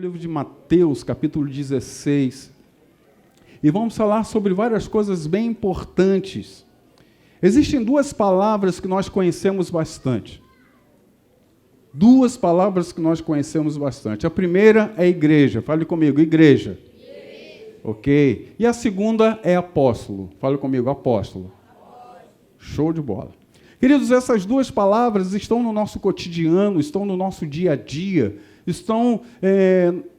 livro de Mateus, capítulo 16. E vamos falar sobre várias coisas bem importantes. Existem duas palavras que nós conhecemos bastante. Duas palavras que nós conhecemos bastante. A primeira é igreja. Fale comigo, igreja. Ok. E a segunda é apóstolo. Fale comigo, apóstolo. Show de bola. Queridos, essas duas palavras estão no nosso cotidiano, estão no nosso dia a dia, estão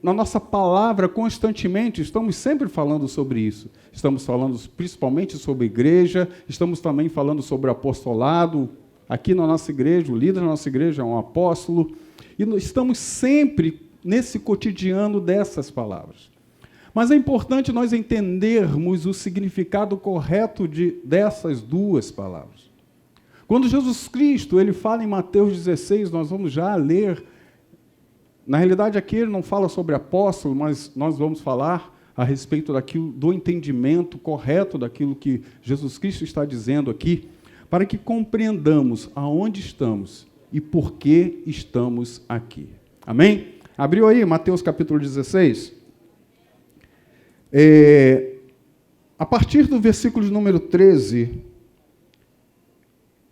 na nossa palavra constantemente, estamos sempre falando sobre isso. Estamos falando principalmente sobre igreja, estamos também falando sobre apostolado. Aqui na nossa igreja, o líder da nossa igreja é um apóstolo, e estamos sempre nesse cotidiano dessas palavras. Mas é importante nós entendermos o significado correto dessas duas palavras. Quando Jesus Cristo ele fala em Mateus 16, nós vamos já ler. Na realidade, aqui ele não fala sobre apóstolo, mas nós vamos falar a respeito do entendimento correto daquilo que Jesus Cristo está dizendo aqui, para que compreendamos aonde estamos e por que estamos aqui. Amém? Abriu aí Mateus capítulo 16? A partir do versículo de número 13,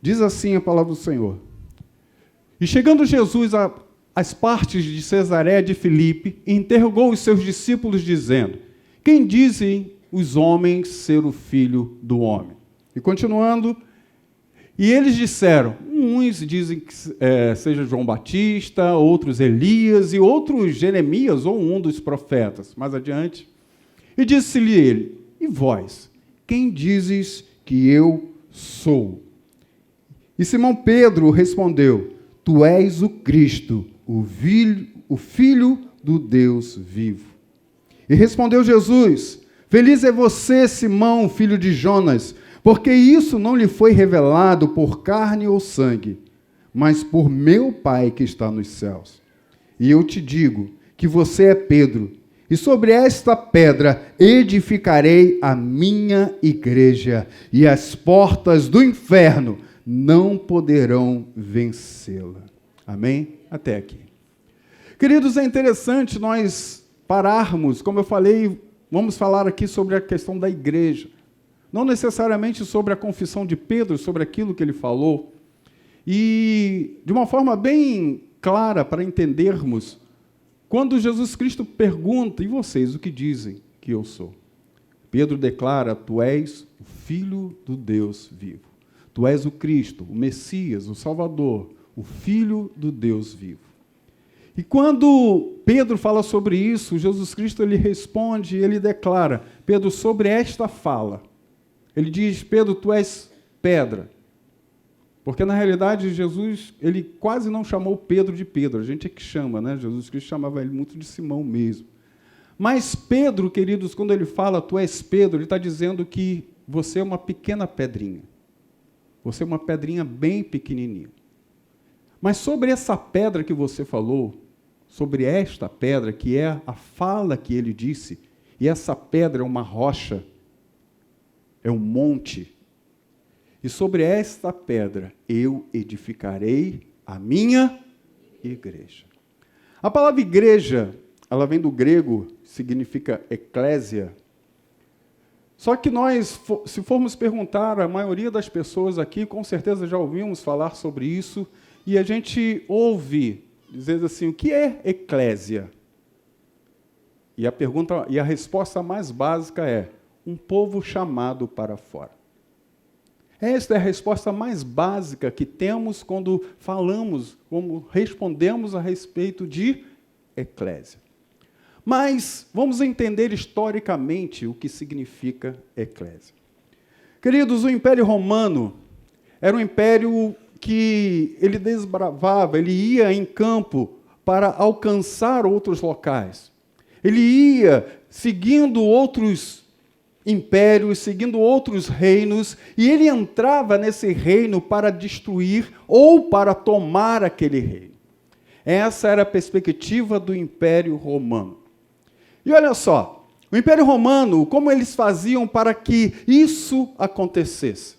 diz assim a palavra do Senhor. E chegando Jesus às partes de Cesareia de Filipe, interrogou os seus discípulos, dizendo: quem dizem os homens ser o Filho do Homem? E continuando, e eles disseram, uns dizem que seja João Batista, outros Elias, e outros Jeremias, ou um dos profetas. Mais adiante. E disse-lhe ele, e vós, quem dizes que eu sou? E Simão Pedro respondeu, tu és o Cristo, o Filho do Deus vivo. E respondeu Jesus, feliz é você, Simão, filho de Jonas, porque isso não lhe foi revelado por carne ou sangue, mas por meu Pai que está nos céus. E eu te digo que você é Pedro, e sobre esta pedra edificarei a minha igreja, e as portas do inferno não poderão vencê-la. Amém? Até aqui. Queridos, é interessante nós pararmos, como eu falei, vamos falar aqui sobre a questão da igreja. Não necessariamente sobre a confissão de Pedro, sobre aquilo que ele falou. E de uma forma bem clara para entendermos, quando Jesus Cristo pergunta, e vocês, o que dizem que eu sou? Pedro declara, tu és o Filho do Deus vivo. Tu és o Cristo, o Messias, o Salvador, o Filho do Deus vivo. E quando Pedro fala sobre isso, Jesus Cristo ele responde, ele declara, Pedro, sobre esta fala, ele diz, Pedro, tu és pedra. Porque, na realidade, Jesus, ele quase não chamou Pedro de Pedro, a gente é que chama, né? Jesus Cristo chamava ele muito de Simão mesmo. Mas Pedro, queridos, quando ele fala, tu és Pedro, ele está dizendo que você é uma pequena pedrinha. Você é uma pedrinha bem pequenininha. Mas sobre essa pedra que você falou, sobre esta pedra, que é a fala que ele disse, e essa pedra é uma rocha, é um monte, e sobre esta pedra eu edificarei a minha igreja. A palavra igreja, ela vem do grego, significa eclésia. Só que nós, se formos perguntar, a maioria das pessoas aqui, com certeza já ouvimos falar sobre isso, e a gente ouve dizer assim, o que é eclésia? E a resposta mais básica é, um povo chamado para fora. Esta é a resposta mais básica que temos quando falamos, como respondemos a respeito de eclésia. Mas vamos entender historicamente o que significa eclésia. Queridos, o Império Romano era um império que ele desbravava, ele ia em campo para alcançar outros locais. Ele ia seguindo outros impérios, seguindo outros reinos, e ele entrava nesse reino para destruir ou para tomar aquele reino. Essa era a perspectiva do Império Romano. E olha só, o Império Romano, como eles faziam para que isso acontecesse?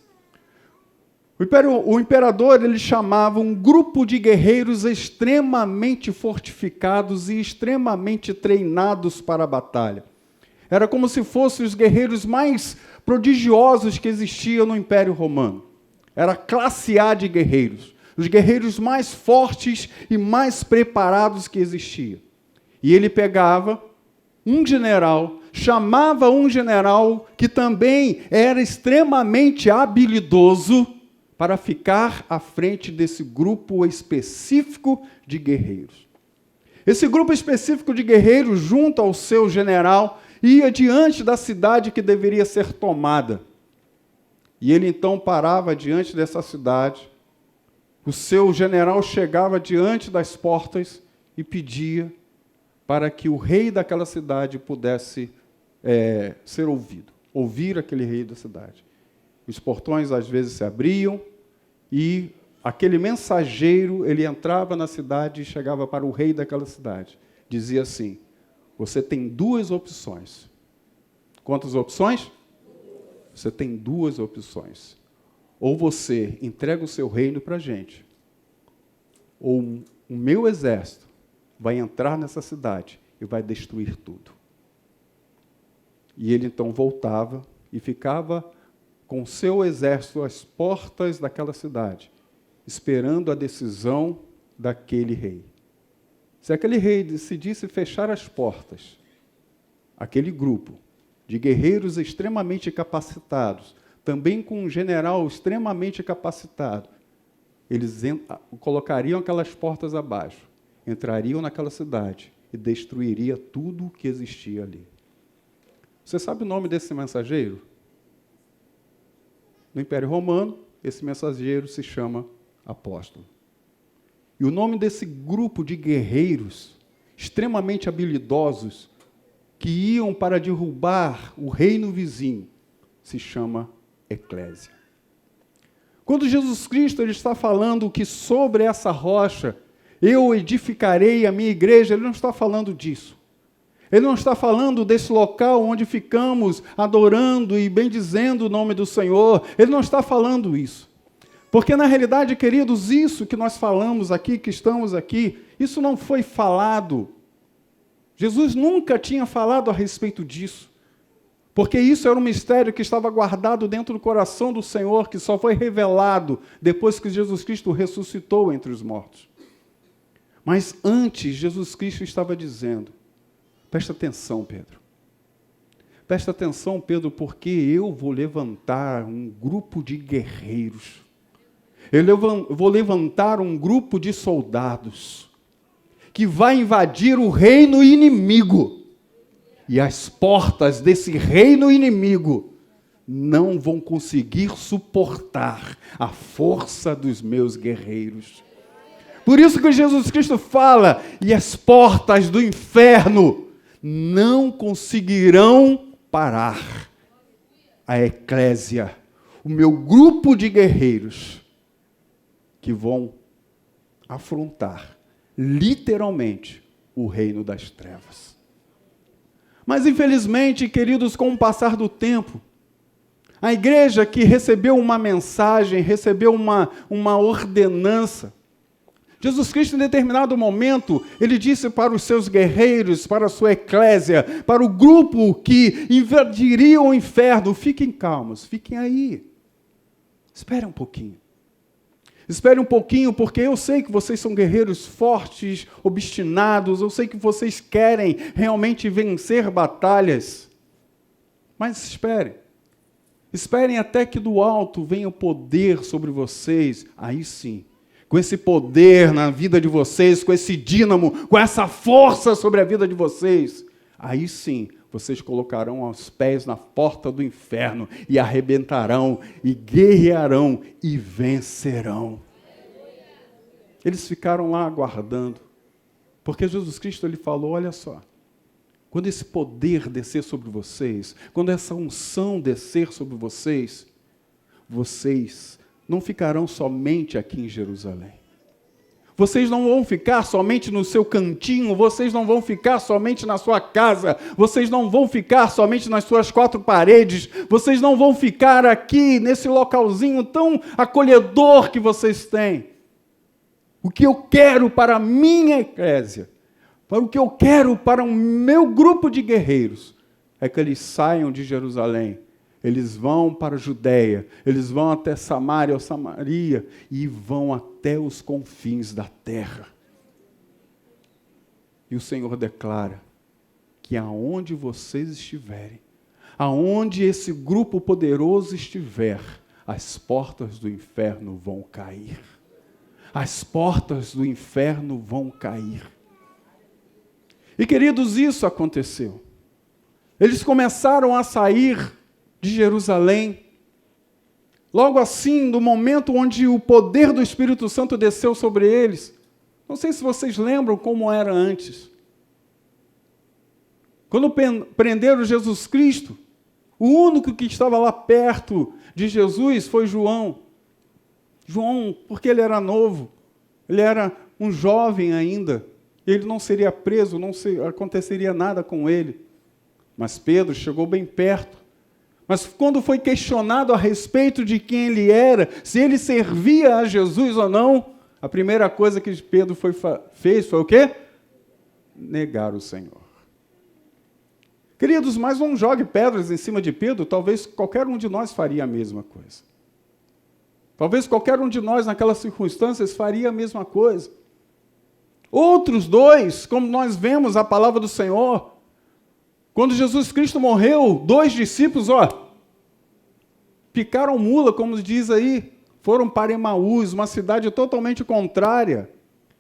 O imperador, ele chamava um grupo de guerreiros extremamente fortificados e extremamente treinados para a batalha. Era como se fossem os guerreiros mais prodigiosos que existiam no Império Romano. Era a classe A de guerreiros, os guerreiros mais fortes e mais preparados que existiam. E ele pegava um general, chamava um general que também era extremamente habilidoso para ficar à frente desse grupo específico de guerreiros. Esse grupo específico de guerreiros, junto ao seu general, ia diante da cidade que deveria ser tomada. E ele então parava diante dessa cidade, o seu general chegava diante das portas e pedia para que o rei daquela cidade pudesse ser ouvido, ouvir aquele rei da cidade. Os portões às vezes se abriam e aquele mensageiro, ele entrava na cidade e chegava para o rei daquela cidade. Dizia assim: você tem duas opções. Quantas opções? Você tem duas opções. Ou você entrega o seu reino para a gente, ou o meu exército vai entrar nessa cidade e vai destruir tudo. E ele então voltava e ficava com o seu exército às portas daquela cidade, esperando a decisão daquele rei. Se aquele rei decidisse fechar as portas, aquele grupo de guerreiros extremamente capacitados, também com um general extremamente capacitado, eles colocariam aquelas portas abaixo, entrariam naquela cidade e destruiria tudo o que existia ali. Você sabe o nome desse mensageiro? No Império Romano, esse mensageiro se chama apóstolo. E o nome desse grupo de guerreiros extremamente habilidosos que iam para derrubar o reino vizinho se chama eclésia. Quando Jesus Cristo ele está falando que sobre essa rocha eu edificarei a minha igreja, ele não está falando disso. Ele não está falando desse local onde ficamos adorando e bendizendo o nome do Senhor. Ele não está falando isso. Porque, na realidade, queridos, isso que nós falamos aqui, que estamos aqui, isso não foi falado. Jesus nunca tinha falado a respeito disso. Porque isso era um mistério que estava guardado dentro do coração do Senhor, que só foi revelado depois que Jesus Cristo ressuscitou entre os mortos. Mas antes, Jesus Cristo estava dizendo: presta atenção, Pedro. Presta atenção, Pedro, porque eu vou levantar um grupo de guerreiros. Eu vou levantar um grupo de soldados que vai invadir o reino inimigo. E as portas desse reino inimigo não vão conseguir suportar a força dos meus guerreiros. Por isso que Jesus Cristo fala: e as portas do inferno não conseguirão parar a eclésia, o meu grupo de guerreiros, que vão afrontar, literalmente, o reino das trevas. Mas, infelizmente, queridos, com o passar do tempo, a igreja que recebeu uma mensagem, recebeu uma ordenança, Jesus Cristo, em determinado momento, ele disse para os seus guerreiros, para a sua eclésia, para o grupo que invadiria o inferno: fiquem calmos, fiquem aí. Espere um pouquinho. Espere um pouquinho, porque eu sei que vocês são guerreiros fortes, obstinados, eu sei que vocês querem realmente vencer batalhas. Mas espere. Esperem até que do alto venha o poder sobre vocês. Aí sim, com esse poder na vida de vocês, com esse dínamo, com essa força sobre a vida de vocês, aí sim, vocês colocarão os pés na porta do inferno e arrebentarão, e guerrearão, e vencerão. Eles ficaram lá aguardando, porque Jesus Cristo ele falou: olha só, quando esse poder descer sobre vocês, quando essa unção descer sobre vocês, vocês não ficarão somente aqui em Jerusalém. Vocês não vão ficar somente no seu cantinho, vocês não vão ficar somente na sua casa, vocês não vão ficar somente nas suas quatro paredes, vocês não vão ficar aqui nesse localzinho tão acolhedor que vocês têm. O que eu quero para a minha eclésia, para o que eu quero para o meu grupo de guerreiros, é que eles saiam de Jerusalém. Eles vão para a Judéia, eles vão até Samaria ou Samaria e vão até os confins da terra. E o Senhor declara que aonde vocês estiverem, aonde esse grupo poderoso estiver, as portas do inferno vão cair. As portas do inferno vão cair. E queridos, isso aconteceu. Eles começaram a sair de Jerusalém, logo assim, no momento onde o poder do Espírito Santo desceu sobre eles. Não sei se vocês lembram como era antes. Quando prenderam Jesus Cristo, o único que estava lá perto de Jesus foi João. João, porque ele era novo, ele era um jovem ainda, ele não seria preso, aconteceria nada com ele. Mas Pedro chegou bem perto. Mas quando foi questionado a respeito de quem ele era, se ele servia a Jesus ou não, a primeira coisa que Pedro fez foi o quê? Negar o Senhor. Queridos, mas não jogue pedras em cima de Pedro, talvez qualquer um de nós faria a mesma coisa. Talvez qualquer um de nós, naquelas circunstâncias, faria a mesma coisa. Outros dois, como nós vemos a palavra do Senhor, quando Jesus Cristo morreu, 2 discípulos, picaram mula, como diz aí, foram para Emaús, uma cidade totalmente contrária,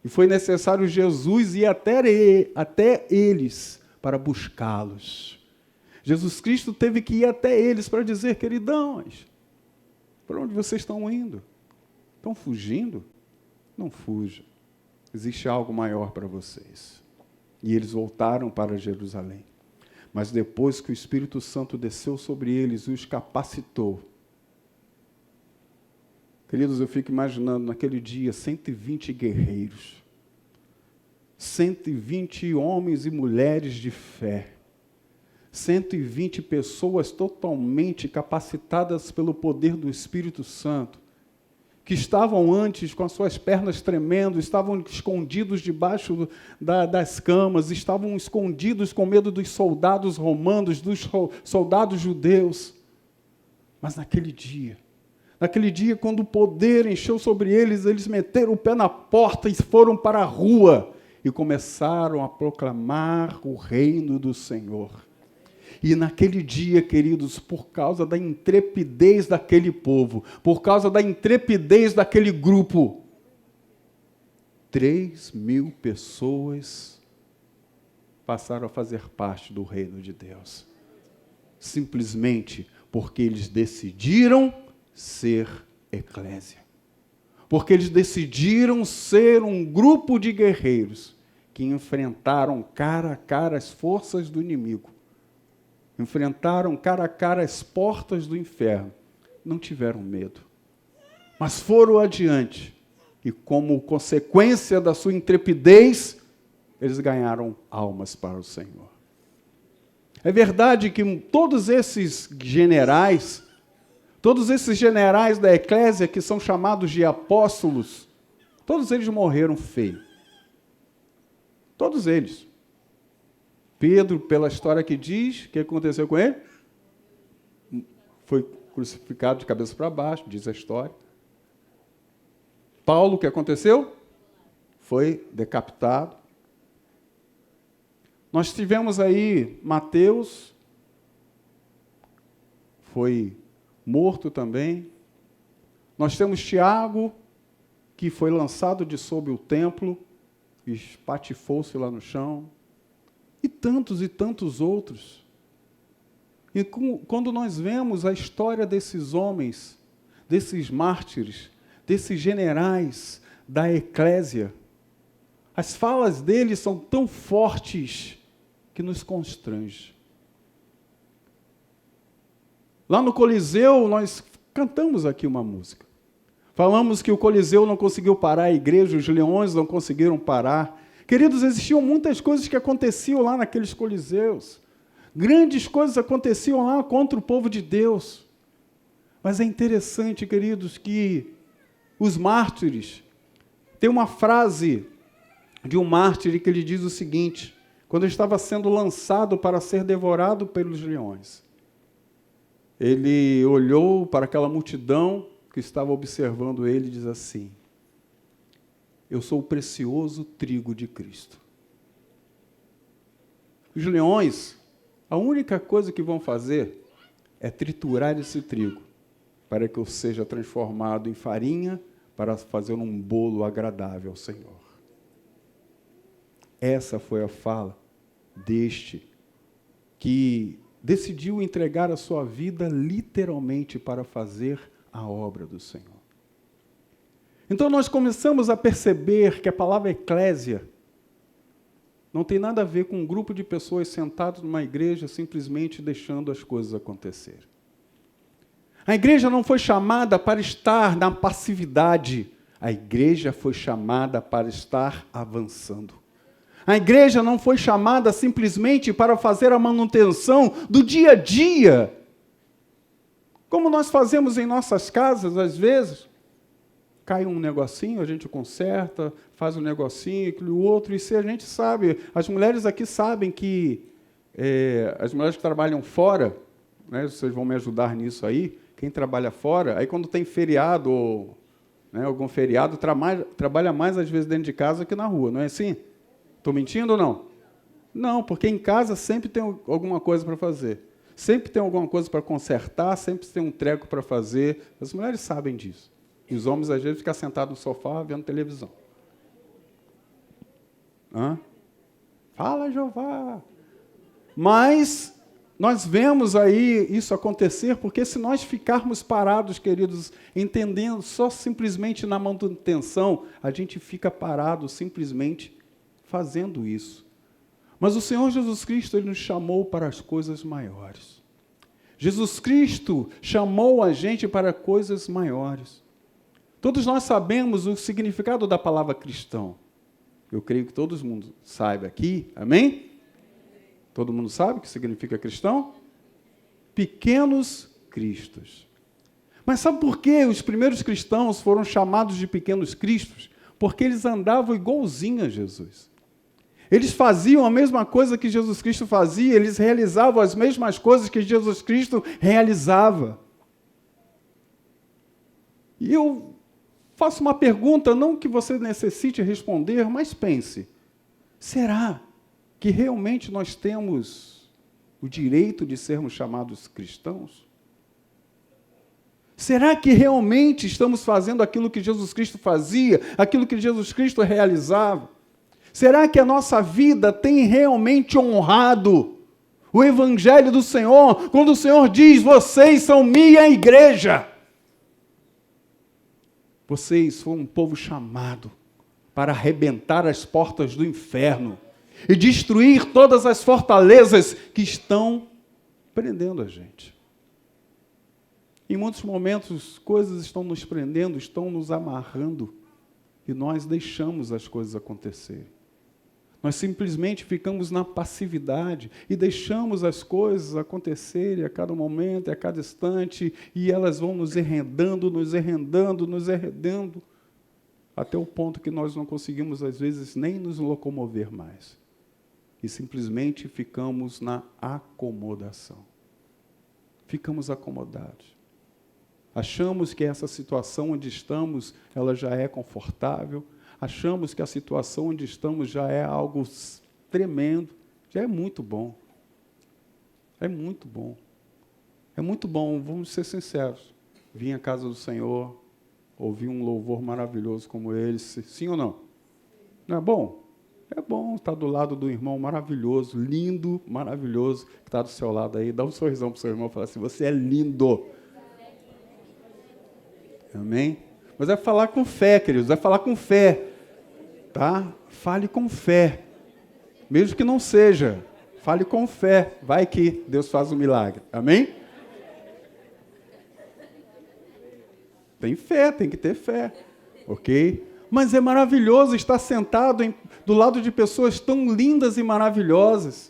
e foi necessário Jesus ir até eles para buscá-los. Jesus Cristo teve que ir até eles para dizer: queridões, para onde vocês estão indo? Estão fugindo? Não fujam. Existe algo maior para vocês. E eles voltaram para Jerusalém. Mas depois que o Espírito Santo desceu sobre eles e os capacitou. Queridos, eu fico imaginando naquele dia 120 guerreiros, 120 homens e mulheres de fé, 120 pessoas totalmente capacitadas pelo poder do Espírito Santo, que estavam antes com as suas pernas tremendo, estavam escondidos debaixo das camas, estavam escondidos com medo dos soldados romanos, dos soldados judeus. Mas naquele dia, quando o poder encheu sobre eles, eles meteram o pé na porta e foram para a rua e começaram a proclamar o reino do Senhor. E naquele dia, queridos, por causa da intrepidez daquele povo, por causa da intrepidez daquele grupo, 3.000 pessoas passaram a fazer parte do reino de Deus. Simplesmente porque eles decidiram ser eclésia. Porque eles decidiram ser um grupo de guerreiros que enfrentaram cara a cara as forças do inimigo. Enfrentaram cara a cara as portas do inferno. Não tiveram medo. Mas foram adiante. E como consequência da sua intrepidez, eles ganharam almas para o Senhor. É verdade que todos esses generais da eclésia, que são chamados de apóstolos, todos eles morreram feio. Todos eles. Pedro, pela história que diz, o que aconteceu com ele? Foi crucificado de cabeça para baixo, diz a história. Paulo, o que aconteceu? Foi decapitado. Nós tivemos aí Mateus, foi morto também. Nós temos Tiago, que foi lançado de sob o templo, e espatifou-se lá no chão. E tantos outros. E quando nós vemos a história desses homens, desses mártires, desses generais da eclésia, as falas deles são tão fortes que nos constrange. Lá no Coliseu, nós cantamos aqui uma música. Falamos que o Coliseu não conseguiu parar a igreja, os leões não conseguiram parar. Queridos, existiam muitas coisas que aconteciam lá naqueles coliseus. Grandes coisas aconteciam lá contra o povo de Deus. Mas é interessante, queridos, que os mártires, tem uma frase de um mártir que ele diz o seguinte, quando ele estava sendo lançado para ser devorado pelos leões. Ele olhou para aquela multidão que estava observando ele e diz assim, eu sou o precioso trigo de Cristo. Os leões, a única coisa que vão fazer é triturar esse trigo, para que eu seja transformado em farinha, para fazer um bolo agradável ao Senhor. Essa foi a fala deste que decidiu entregar a sua vida literalmente para fazer a obra do Senhor. Então nós começamos a perceber que a palavra eclésia não tem nada a ver com um grupo de pessoas sentadas numa igreja simplesmente deixando as coisas acontecer. A igreja não foi chamada para estar na passividade, a igreja foi chamada para estar avançando. A igreja não foi chamada simplesmente para fazer a manutenção do dia a dia, como nós fazemos em nossas casas, às vezes. Cai um negocinho, a gente conserta, faz um negocinho, aquilo outro, e se a gente sabe, as mulheres aqui sabem que, as mulheres que trabalham fora, né, vocês vão me ajudar nisso aí, quem trabalha fora, aí quando tem feriado, ou algum feriado, trabalha mais às vezes dentro de casa que na rua, não é assim? Estou mentindo ou não? Não, porque em casa sempre tem alguma coisa para fazer. Sempre tem alguma coisa para consertar, sempre tem um treco para fazer. As mulheres sabem disso. E os homens, às vezes, ficam sentados no sofá vendo televisão. Fala, Jeová! Mas nós vemos aí isso acontecer, porque se nós ficarmos parados, queridos, entendendo só simplesmente na manutenção, a gente fica parado simplesmente fazendo isso. Mas o Senhor Jesus Cristo, Ele nos chamou para as coisas maiores. Jesus Cristo chamou a gente para coisas maiores. Todos nós sabemos o significado da palavra cristão. Eu creio que todo mundo saiba aqui, amém? Todo mundo sabe o que significa cristão? Pequenos cristos. Mas sabe por que os primeiros cristãos foram chamados de pequenos cristos? Porque eles andavam igualzinho a Jesus. Eles faziam a mesma coisa que Jesus Cristo fazia, eles realizavam as mesmas coisas que Jesus Cristo realizava. E eu faço uma pergunta, não que você necessite responder, mas pense, será que realmente nós temos o direito de sermos chamados cristãos? Será que realmente estamos fazendo aquilo que Jesus Cristo fazia, aquilo que Jesus Cristo realizava? Será que a nossa vida tem realmente honrado o Evangelho do Senhor, quando o Senhor diz, vocês são minha igreja? Vocês foram um povo chamado para arrebentar as portas do inferno e destruir todas as fortalezas que estão prendendo a gente. Em muitos momentos, coisas estão nos prendendo, estão nos amarrando, e nós deixamos as coisas acontecerem. Nós simplesmente ficamos na passividade e deixamos as coisas acontecerem a cada momento, a cada instante, e elas vão nos enredando, até o ponto que nós não conseguimos, às vezes, nem nos locomover mais. E simplesmente ficamos na acomodação. Ficamos acomodados. Achamos que essa situação onde estamos, ela já é confortável. Achamos que a situação onde estamos já é algo tremendo. Já é muito bom. É muito bom. É muito bom, vamos ser sinceros. Vim à casa do Senhor, ouvi um louvor maravilhoso como esse. Sim ou não? Não é bom? É bom estar do lado do irmão maravilhoso, lindo, maravilhoso, que está do seu lado aí. Dá um sorrisão para o seu irmão e fala assim, você é lindo. Amém? Mas é falar com fé, queridos, é falar com fé. Tá? Fale com fé. Mesmo que não seja, fale com fé. Vai que Deus faz um milagre. Amém? Tem fé, tem que ter fé, ok? Mas é maravilhoso estar sentado do lado de pessoas tão lindas e maravilhosas.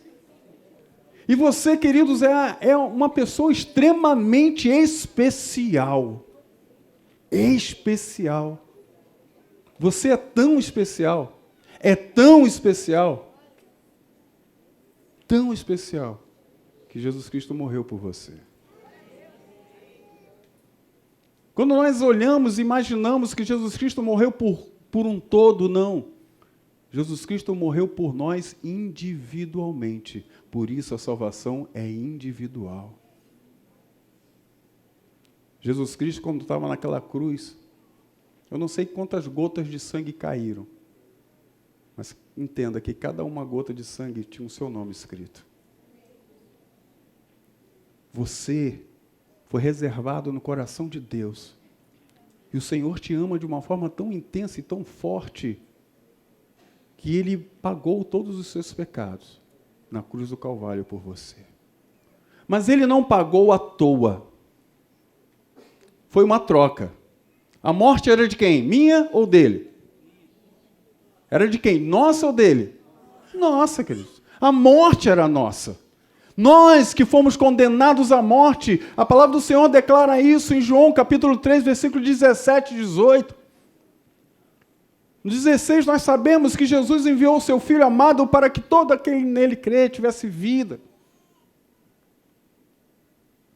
E você, queridos, é uma pessoa extremamente especial. Especial. Você é tão especial. É tão especial. Tão especial. Que Jesus Cristo morreu por você. Quando nós olhamos e imaginamos que Jesus Cristo morreu por um todo, não. Jesus Cristo morreu por nós individualmente. Por isso a salvação é individual. Jesus Cristo, quando estava naquela cruz, eu não sei quantas gotas de sangue caíram, mas entenda que cada uma gota de sangue tinha o seu nome escrito. Você foi reservado no coração de Deus. E o Senhor te ama de uma forma tão intensa e tão forte, que Ele pagou todos os seus pecados na cruz do Calvário por você. Mas Ele não pagou à toa. Foi uma troca. A morte era de quem? Minha ou dele? Era de quem? Nossa ou dele? Nossa, queridos. A morte era nossa. Nós que fomos condenados à morte, a palavra do Senhor declara isso em João capítulo 3, versículo 17 e 18. No 16 nós sabemos que Jesus enviou o seu Filho amado para que todo aquele nele crê tivesse vida.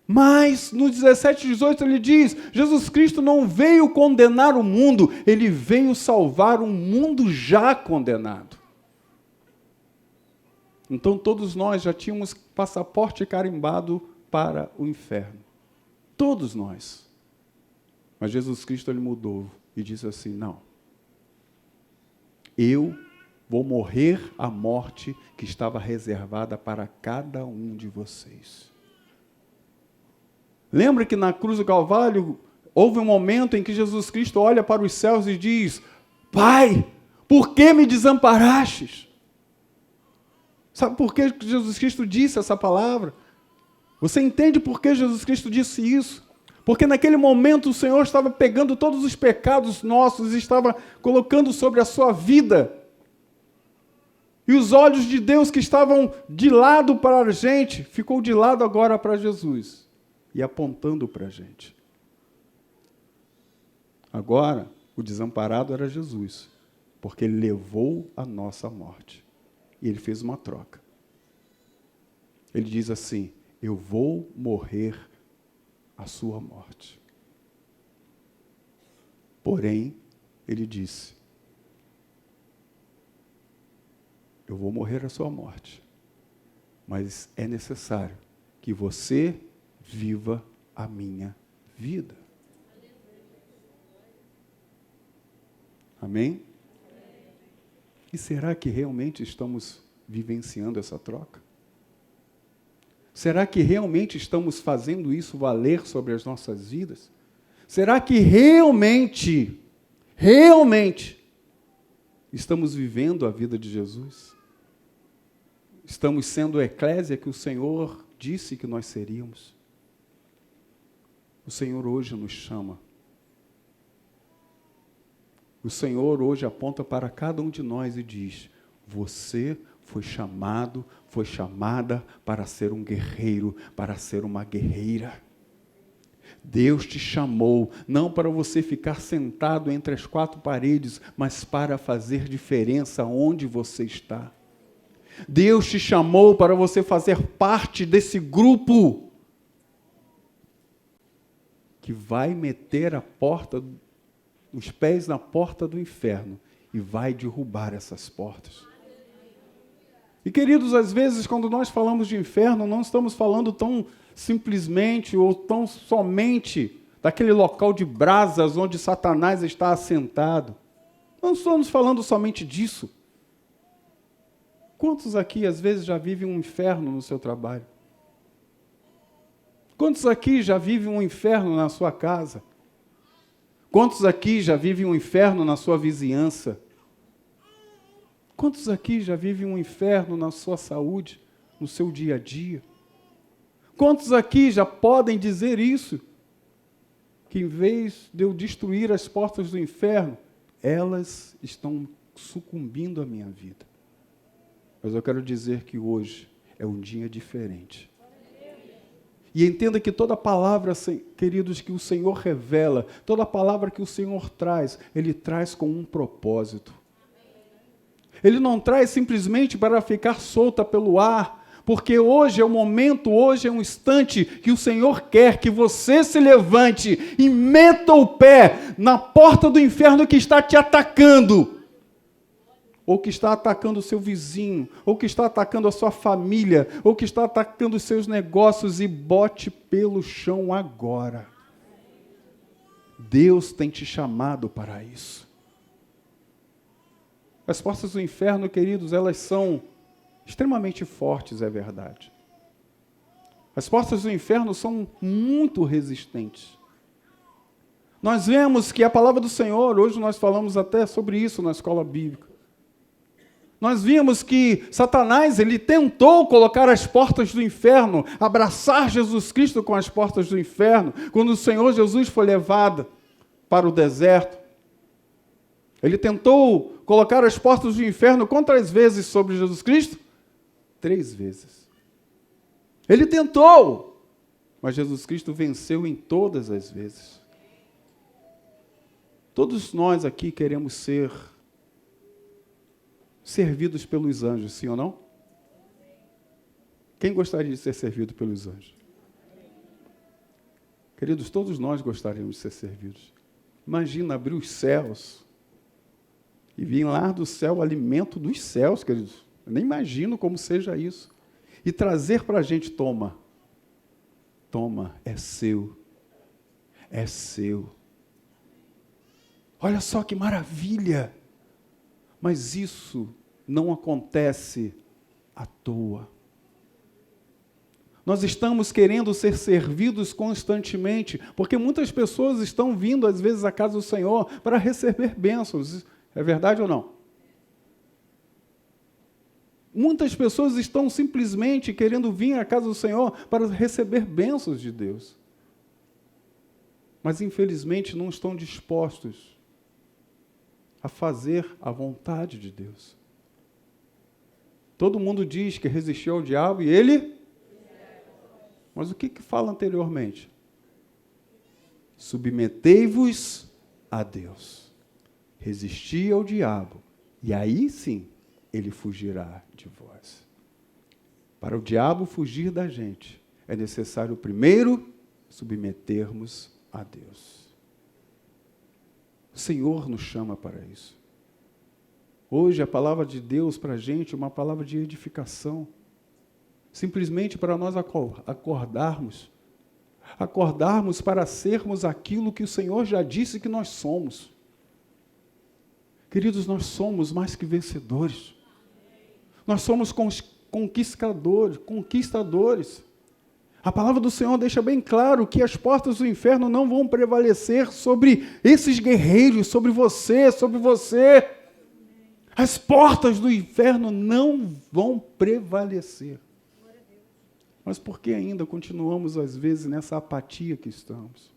Mas no 17 e 18 ele diz, Jesus Cristo não veio condenar o mundo, ele veio salvar um mundo já condenado. Então todos nós já tínhamos passaporte carimbado para o inferno. Todos nós. Mas Jesus Cristo ele mudou e disse assim, não. Eu vou morrer a morte que estava reservada para cada um de vocês. Lembra que na cruz do Calvário houve um momento em que Jesus Cristo olha para os céus e diz, Pai, por que me desamparastes? Sabe por que Jesus Cristo disse essa palavra? Você entende por que Jesus Cristo disse isso? Porque naquele momento o Senhor estava pegando todos os pecados nossos e estava colocando sobre a sua vida. E os olhos de Deus que estavam de lado para a gente, ficou de lado agora para Jesus. E apontando para a gente. Agora, o desamparado era Jesus. Porque ele levou a nossa morte. E ele fez uma troca. Ele diz assim, eu vou morrer a sua morte. Porém, ele disse, eu vou morrer a sua morte, mas é necessário que você viva a minha vida. Amém? E será que realmente estamos vivenciando essa troca? Será que realmente estamos fazendo isso valer sobre as nossas vidas? Será que realmente estamos vivendo a vida de Jesus? Estamos sendo a eclésia que o Senhor disse que nós seríamos? O Senhor hoje nos chama. O Senhor hoje aponta para cada um de nós e diz, você foi chamado, foi chamada para ser um guerreiro, para ser uma guerreira. Deus te chamou, não para você ficar sentado entre as quatro paredes, mas para fazer diferença onde você está. Deus te chamou para você fazer parte desse grupo que vai meter os pés na porta do inferno e vai derrubar essas portas. E, queridos, às vezes, quando nós falamos de inferno, não estamos falando tão simplesmente ou tão somente daquele local de brasas onde Satanás está assentado. Não estamos falando somente disso. Quantos aqui, às vezes, já vivem um inferno no seu trabalho? Quantos aqui já vivem um inferno na sua casa? Quantos aqui já vivem um inferno na sua vizinhança? Quantos aqui já vivem um inferno na sua saúde, no seu dia a dia? Quantos aqui já podem dizer isso? que em vez de eu destruir as portas do inferno, elas estão sucumbindo à minha vida. Mas eu quero dizer que hoje é um dia diferente. E entenda que toda palavra, queridos, que o Senhor revela, toda palavra que o Senhor traz, Ele traz com um propósito. Ele não traz simplesmente para ficar solta pelo ar, porque hoje é o momento, hoje é um instante que o Senhor quer que você se levante e meta o pé na porta do inferno que está te atacando. Ou que está atacando o seu vizinho, ou que está atacando a sua família, ou que está atacando os seus negócios, e bote pelo chão agora. Deus tem te chamado para isso. As portas do inferno, queridos, elas são extremamente fortes, é verdade. As portas do inferno são muito resistentes. Nós vemos que a palavra do Senhor, hoje nós falamos até sobre isso na escola bíblica, nós vimos que Satanás, ele tentou colocar as portas do inferno, abraçar Jesus Cristo com as portas do inferno, quando o Senhor Jesus foi levado para o deserto. Ele tentou colocar as portas do inferno quantas vezes sobre Jesus Cristo? 3 vezes. Ele tentou, mas Jesus Cristo venceu em todas as vezes. Todos nós aqui queremos ser servidos pelos anjos, sim ou não? Quem gostaria de ser servido pelos anjos? Queridos, todos nós gostaríamos de ser servidos. Imagina abrir os céus e vir lá do céu o alimento dos céus, queridos. Eu nem imagino como seja isso. E trazer para a gente, toma, é seu, é seu. Olha só que maravilha! Mas isso não acontece à toa. Nós estamos querendo ser servidos constantemente, porque muitas pessoas estão vindo, às vezes, à casa do Senhor para receber bênçãos. É verdade ou não? Muitas pessoas estão simplesmente querendo vir à casa do Senhor para receber bênçãos de Deus. Mas, infelizmente, não estão dispostos a fazer a vontade de Deus. Todo mundo diz que resistiu ao diabo e ele... Mas o que fala anteriormente? Submetei-vos a Deus. Resisti ao diabo. E aí sim, ele fugirá de vós. Para o diabo fugir da gente, é necessário primeiro submetermos a Deus. O Senhor nos chama para isso. Hoje a palavra de Deus para a gente é uma palavra de edificação. Simplesmente para nós acordarmos para sermos aquilo que o Senhor já disse que nós somos. Queridos, nós somos mais que vencedores. Nós somos conquistadores. A palavra do Senhor deixa bem claro que as portas do inferno não vão prevalecer sobre esses guerreiros, sobre você. As portas do inferno não vão prevalecer. Mas por que ainda continuamos, às vezes, nessa apatia que estamos?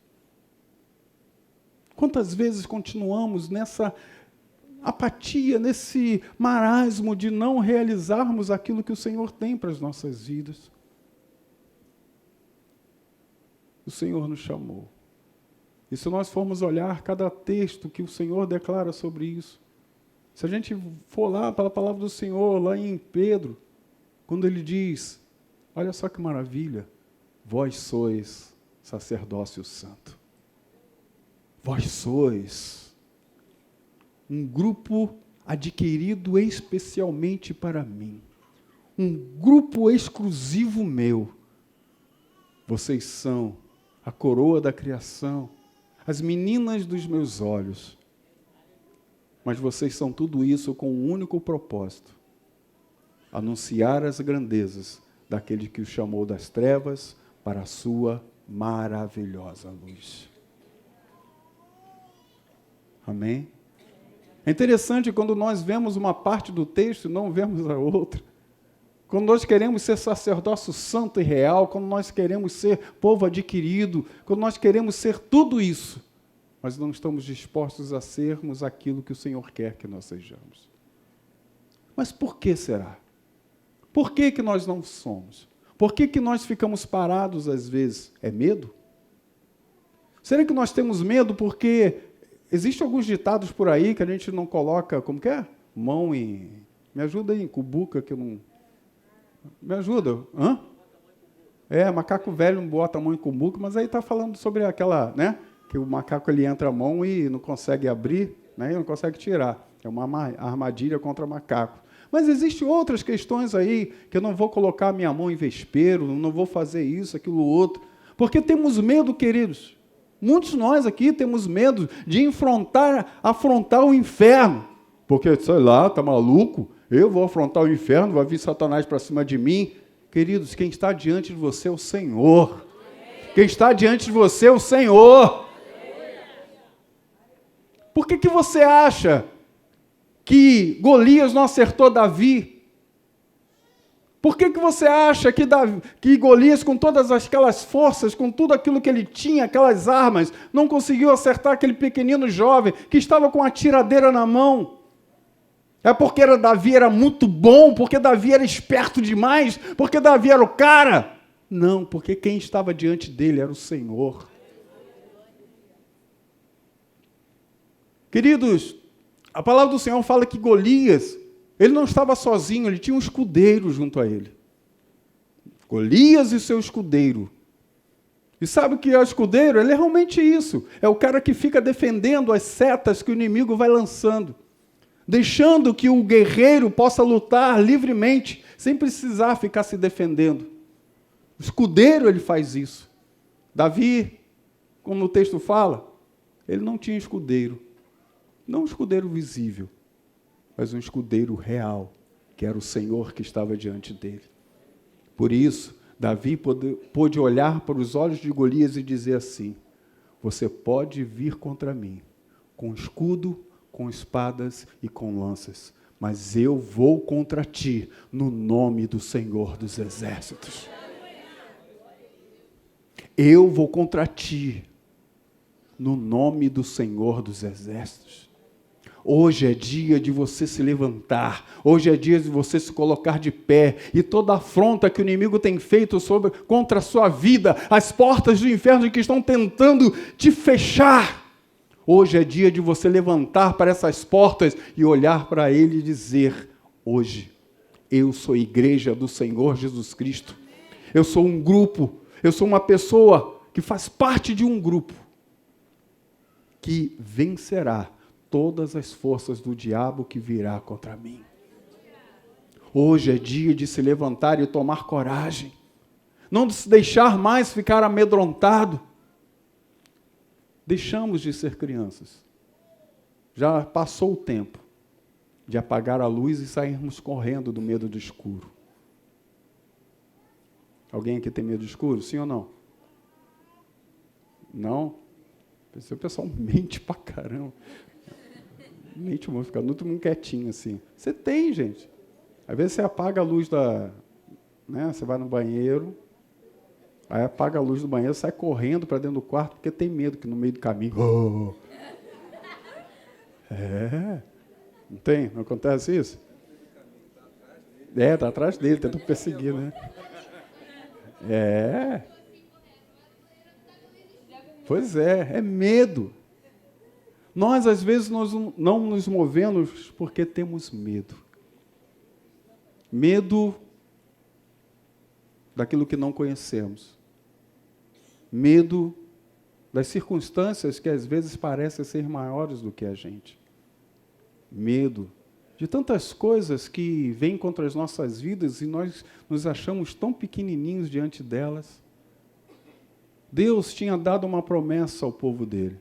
Quantas vezes continuamos nessa apatia, nesse marasmo de não realizarmos aquilo que o Senhor tem para as nossas vidas? O Senhor nos chamou. E se nós formos olhar cada texto que o Senhor declara sobre isso, se a gente for lá para a palavra do Senhor, lá em Pedro, quando ele diz... Olha só que maravilha, vós sois sacerdócio santo. Vós sois um grupo adquirido especialmente para mim. Um grupo exclusivo meu. Vocês são a coroa da criação, as meninas dos meus olhos. Mas vocês são tudo isso com um único propósito: anunciar as grandezas daquele que o chamou das trevas para a sua maravilhosa luz. Amém? É interessante quando nós vemos uma parte do texto e não vemos a outra. quando nós queremos ser sacerdócio santo e real, quando nós queremos ser povo adquirido, quando nós queremos ser tudo isso, mas não estamos dispostos a sermos aquilo que o Senhor quer que nós sejamos. Mas por que será? Por que que nós não somos? Por que que nós ficamos parados às vezes? É medo? Será que nós temos medo porque existem alguns ditados por aí que a gente não coloca, como que é? Mão em... Me ajuda aí, em cubuca, que eu não... Me ajuda. Hã? Macaco velho não bota a mão em cumbuca, mas aí está falando sobre aquela, né? Que o macaco ele entra a mão e não consegue abrir, né? E não consegue tirar. É uma armadilha contra macaco. Mas existem outras questões aí, que eu não vou colocar a minha mão em vespeiro, não vou fazer isso, aquilo, outro. Porque temos medo, queridos. Muitos de nós aqui temos medo de afrontar o inferno. Porque, sei lá, tá maluco? Eu vou afrontar o inferno, vai vir Satanás para cima de mim. Queridos, quem está diante de você é o Senhor. Quem está diante de você é o Senhor. Por que você acha que Golias não acertou Davi? Por que você acha que Golias, com todas aquelas forças, com tudo aquilo que ele tinha, aquelas armas, não conseguiu acertar aquele pequenino jovem que estava com a tiradeira na mão? É porque Davi era muito bom, porque Davi era esperto demais, porque Davi era o cara? Não, porque quem estava diante dele era o Senhor. Queridos, a palavra do Senhor fala que Golias, ele não estava sozinho, ele tinha um escudeiro junto a ele. Golias e seu escudeiro. E sabe o que é o escudeiro? Ele é realmente isso. É o cara que fica defendendo as setas que o inimigo vai lançando, deixando que o guerreiro possa lutar livremente, sem precisar ficar se defendendo. O escudeiro, ele faz isso. Davi, como o texto fala, ele não tinha escudeiro. Não um escudeiro visível, mas um escudeiro real, que era o Senhor que estava diante dele. Por isso, Davi pôde olhar para os olhos de Golias e dizer assim: você pode vir contra mim, com escudo, com espadas e com lanças, mas eu vou contra ti, no nome do Senhor dos Exércitos. Eu vou contra ti, no nome do Senhor dos Exércitos. Hoje é dia de você se levantar, hoje é dia de você se colocar de pé, e toda afronta que o inimigo tem feito contra a sua vida, as portas do inferno que estão tentando te fechar, hoje é dia de você levantar para essas portas e olhar para ele e dizer: hoje, eu sou igreja do Senhor Jesus Cristo, eu sou um grupo, eu sou uma pessoa que faz parte de um grupo que vencerá todas as forças do diabo que virá contra mim. Hoje é dia de se levantar e tomar coragem. Não se deixar mais ficar amedrontado. Deixamos de ser crianças. Já passou o tempo de apagar a luz e sairmos correndo do medo do escuro. Alguém aqui tem medo do escuro? Sim ou não? Não? O pessoal mente pra caramba. Mente, vamos ficar todo mundo quietinho assim. Você tem, gente. Às vezes você apaga a luz né? Você vai no banheiro, aí apaga a luz do banheiro, sai correndo para dentro do quarto, porque tem medo que no meio do caminho... Oh. Não tem? Não acontece isso? Está atrás dele, tenta perseguir, né? Pois é medo. Nós, às vezes, nós não nos movemos porque temos medo. Medo daquilo que não conhecemos. Medo das circunstâncias que, às vezes, parecem ser maiores do que a gente. Medo de tantas coisas que vêm contra as nossas vidas e nós nos achamos tão pequenininhos diante delas. Deus tinha dado uma promessa ao povo dele.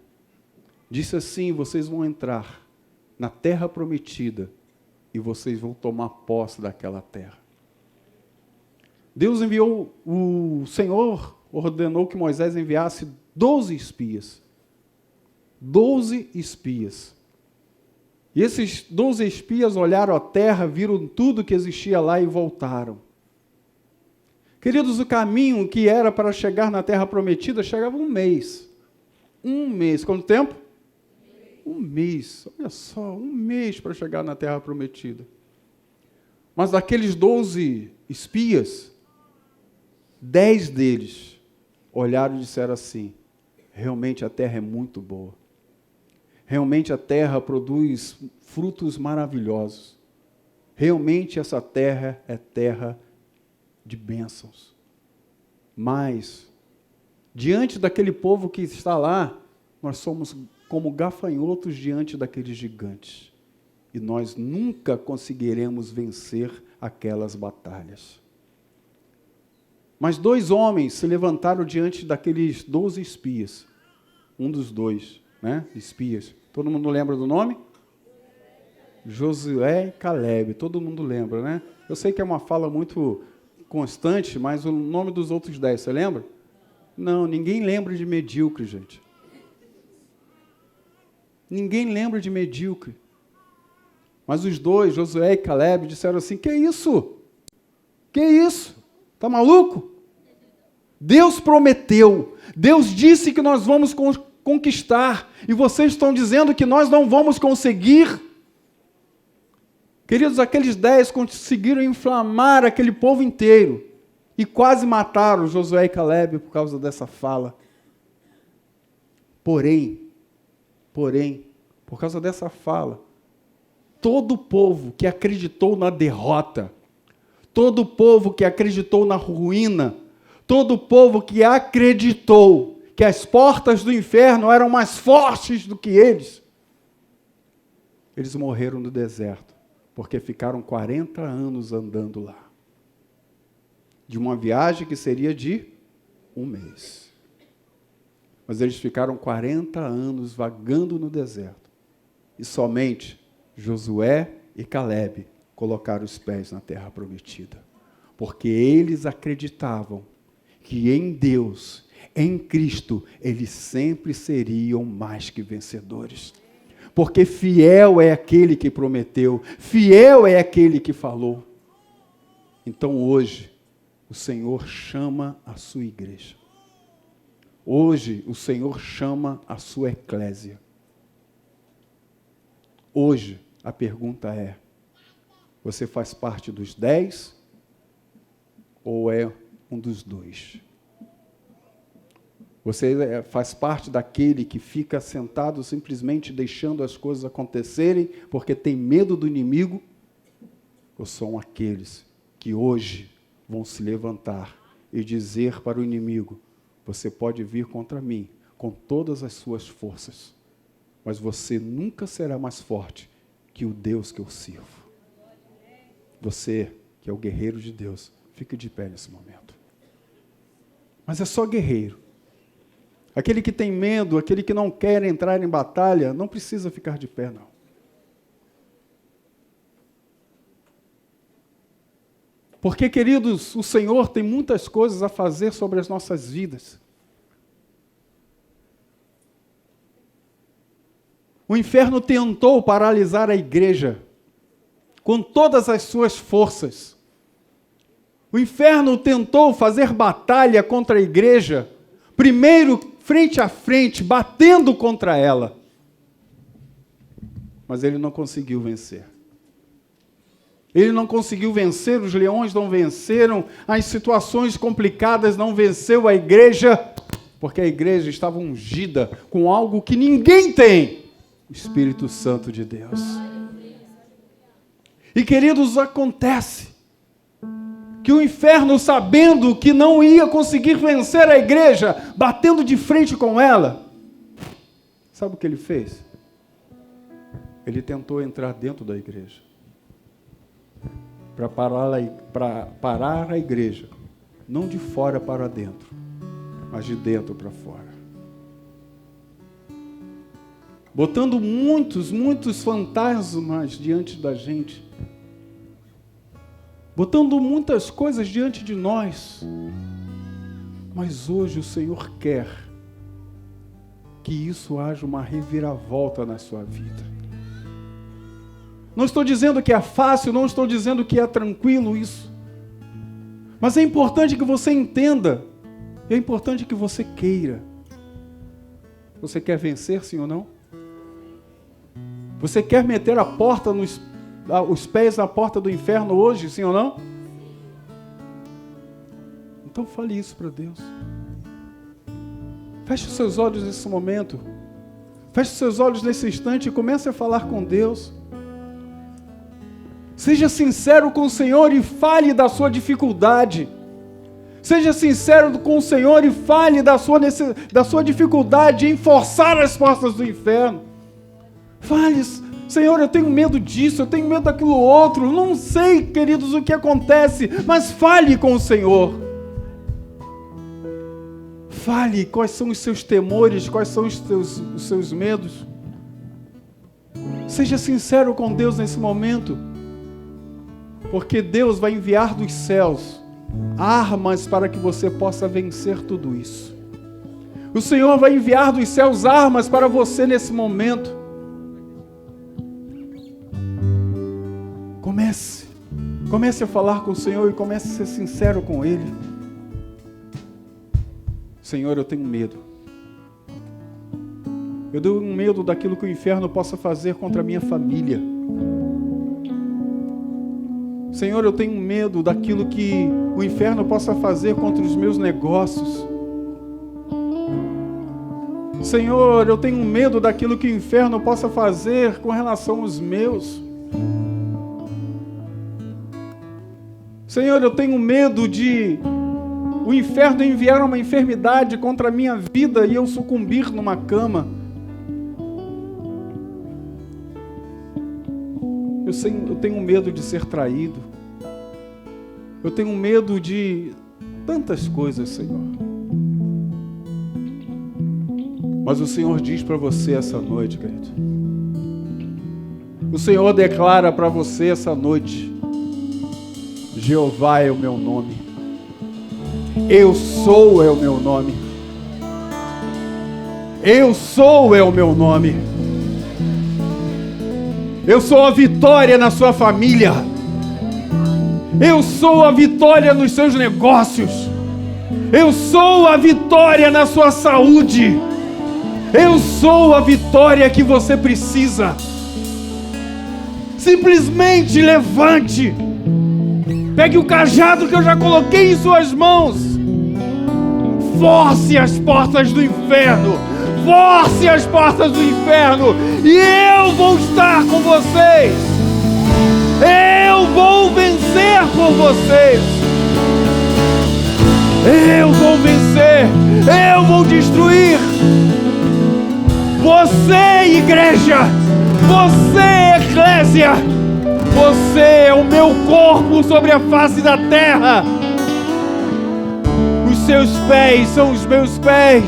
Disse assim: vocês vão entrar na terra prometida e vocês vão tomar posse daquela terra. Deus enviou, o Senhor ordenou que Moisés enviasse 12 espias. 12 espias. E esses 12 espias olharam a terra, viram tudo que existia lá e voltaram. Queridos, o caminho que era para chegar na terra prometida chegava um mês. Um mês. Quanto tempo? Um mês. Olha só, um mês para chegar na terra prometida. Mas daqueles 12 espias, 10 deles olharam e disseram assim: realmente a terra é muito boa. Realmente a terra produz frutos maravilhosos. Realmente essa terra é terra de bênçãos. Mas, diante daquele povo que está lá, nós somos como gafanhotos diante daqueles gigantes. E nós nunca conseguiremos vencer aquelas batalhas. Mas 2 homens se levantaram diante daqueles 12 espias. Um dos 2, espias. Todo mundo lembra do nome? Josué e Calebe. Todo mundo lembra, né? Eu sei que é uma fala muito constante, mas o nome dos outros 10, você lembra? Não, ninguém lembra de medíocre, gente. Ninguém lembra de medíocre. Mas os 2, Josué e Calebe, disseram assim: que isso? Que isso? Tá maluco? Deus prometeu. Deus disse que nós vamos conquistar. E vocês estão dizendo que nós não vamos conseguir. Queridos, aqueles 10 conseguiram inflamar aquele povo inteiro. E quase mataram Josué e Calebe por causa dessa fala. Porém, por causa dessa fala, todo o povo que acreditou na derrota, todo o povo que acreditou na ruína, todo o povo que acreditou que as portas do inferno eram mais fortes do que eles morreram no deserto, porque ficaram 40 anos andando lá. De uma viagem que seria de um mês. Mas eles ficaram 40 anos vagando no deserto. E somente Josué e Calebe colocaram os pés na terra prometida. Porque eles acreditavam que em Deus, em Cristo, eles sempre seriam mais que vencedores. Porque fiel é aquele que prometeu, fiel é aquele que falou. Então hoje, o Senhor chama a sua igreja. Hoje, o Senhor chama a sua eclésia. Hoje, a pergunta é: você faz parte dos 10 ou é um dos 2? Você faz parte daquele que fica sentado simplesmente deixando as coisas acontecerem porque tem medo do inimigo? Ou são aqueles que hoje vão se levantar e dizer para o inimigo: você pode vir contra mim com todas as suas forças, mas você nunca será mais forte que o Deus que eu sirvo. Você, que é o guerreiro de Deus, fique de pé nesse momento. Mas é só guerreiro. Aquele que tem medo, aquele que não quer entrar em batalha, não precisa ficar de pé, não. Porque, queridos, o Senhor tem muitas coisas a fazer sobre as nossas vidas. O inferno tentou paralisar a igreja com todas as suas forças. O inferno tentou fazer batalha contra a igreja, primeiro frente a frente, batendo contra ela. Mas ele não conseguiu vencer. Ele não conseguiu vencer, os leões não venceram, as situações complicadas não venceu a igreja, porque a igreja estava ungida com algo que ninguém tem, o Espírito Santo de Deus. E, queridos, acontece que o inferno, sabendo que não ia conseguir vencer a igreja, batendo de frente com ela, sabe o que ele fez? Ele tentou entrar dentro da igreja, para parar a igreja, não de fora para dentro, mas de dentro para fora. Botando muitos fantasmas diante da gente, botando muitas coisas diante de nós, mas hoje o Senhor quer que isso haja uma reviravolta na sua vida. Não estou dizendo que é fácil, não estou dizendo que é tranquilo isso, Mas é importante que você entenda, é importante que você queira. Você quer vencer, sim ou não? Você quer meter os pés na porta do inferno hoje, sim ou não? Então fale isso para Deus. Feche os seus olhos nesse momento. Feche os seus olhos nesse instante e comece a falar com Deus. Seja sincero com o Senhor e fale da sua dificuldade. Seja sincero com o Senhor e fale da sua dificuldade em forçar as portas do inferno. Fale, Senhor, eu tenho medo disso, eu tenho medo daquilo outro. Não sei, queridos, o que acontece, mas fale com o Senhor. Fale quais são os seus temores, quais são os seus medos. Seja sincero com Deus nesse momento, porque Deus vai enviar dos céus armas para que você possa vencer tudo isso. O Senhor vai enviar dos céus armas para você nesse momento. Comece a falar com o Senhor e comece a ser sincero com Ele. Senhor, eu tenho medo. Eu tenho medo daquilo que o inferno possa fazer contra a minha família. Senhor, eu tenho medo daquilo que o inferno possa fazer contra os meus negócios. Senhor, eu tenho medo daquilo que o inferno possa fazer com relação aos meus. Senhor, eu tenho medo de o inferno enviar uma enfermidade contra a minha vida e eu sucumbir numa cama. Eu tenho medo de ser traído. Eu tenho medo de tantas coisas, Senhor. Mas o Senhor diz para você essa noite, querido. O Senhor declara para você essa noite: Jeová é o meu nome. Eu sou é o meu nome. Eu sou é o meu nome. Eu sou a vitória na sua família. Eu sou a vitória nos seus negócios. Eu sou a vitória na sua saúde. Eu sou a vitória que você precisa. Simplesmente levante. Pegue o cajado que eu já coloquei em suas mãos. Force as portas do inferno. Force as portas do inferno. E eu vou estar com vocês. Eu vou vencer por vocês. Eu vou vencer. Eu vou destruir. Você, igreja. Você, eclésia. Você é o meu corpo sobre a face da terra. Os seus pés são os meus pés.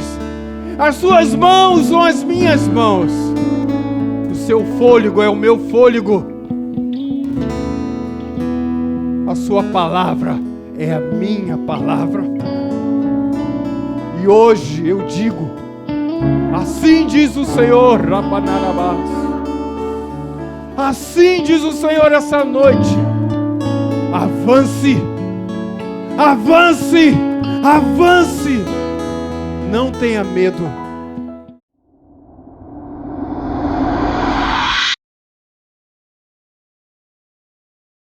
As suas mãos são as minhas mãos. O seu fôlego é o meu fôlego. A sua palavra é a minha palavra. E hoje eu digo: assim diz o Senhor, Rapanarabás. Assim diz o Senhor essa noite: avance, avance, avance. Não tenha medo.